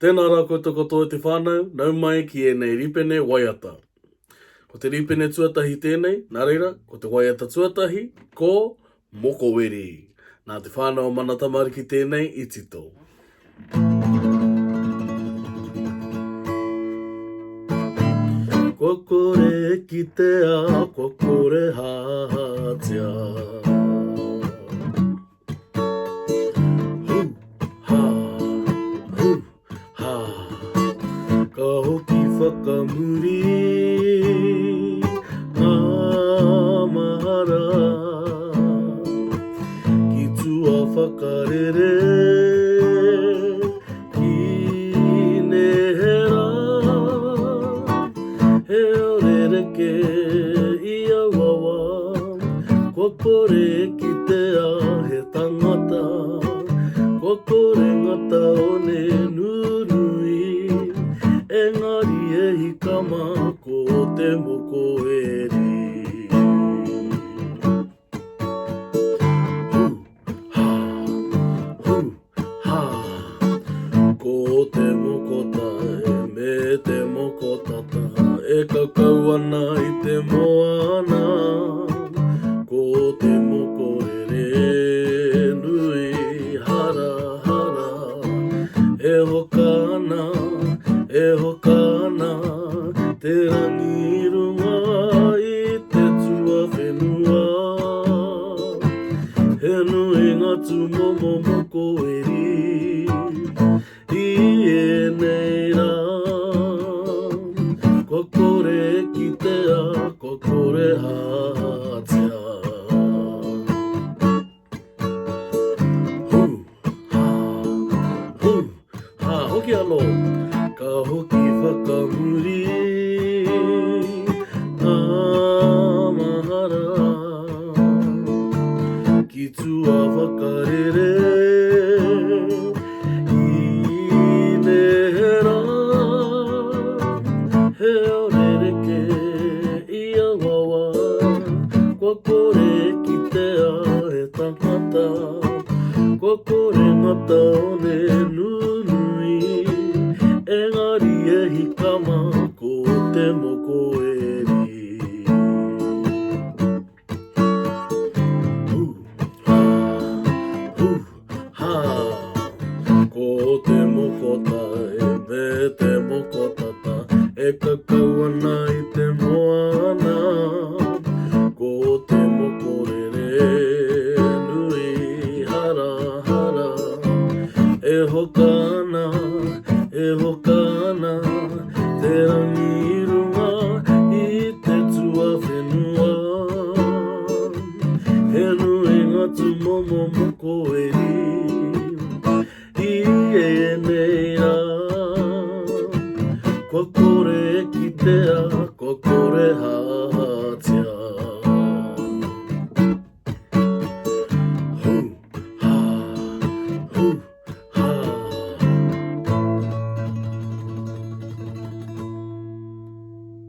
Tēnā rā koutou katoa te whānau, nau mai ki e nei ripene waiata. Ko te ripene tuatahi tēnei, nā reira, ko te waiata tuatahi, ko mokoweri. Nā te whānau mana tamariki tēnei i tito. Kokore ki te a, kokore hātia. Ka hoki whakamuri ngā mahara ki tua whakarere ki nehera he orereke ia wawa kokore ki te a he tangata kokore ngata o ne nurui engari e hikama ko te moko eri. Ko te moko tae me te moko tata e kakau ana i te moana. Ko te moko ere nui hara hara e hokana te rangirunga i te tua whenua. He nui ngatu momo moko eri i e nei rā. Kokore ki te a, kokore hātia. Hoki anō, ka hoki whakamuri ngā mahara ki tua whakarere i nehera he orereke ia wawa kokore ki te a he tangata kokore ngata o ne nunui engari e hikama ko te moko eri. Ko te moko tae me te moko tata e kakau ana i te moana. Ko te moko rere nui hara hara e hokana te rangirunga i te tua whenua. He nui ngatu momo moko eri i e nei rā. Kokore ki te a, kokore hā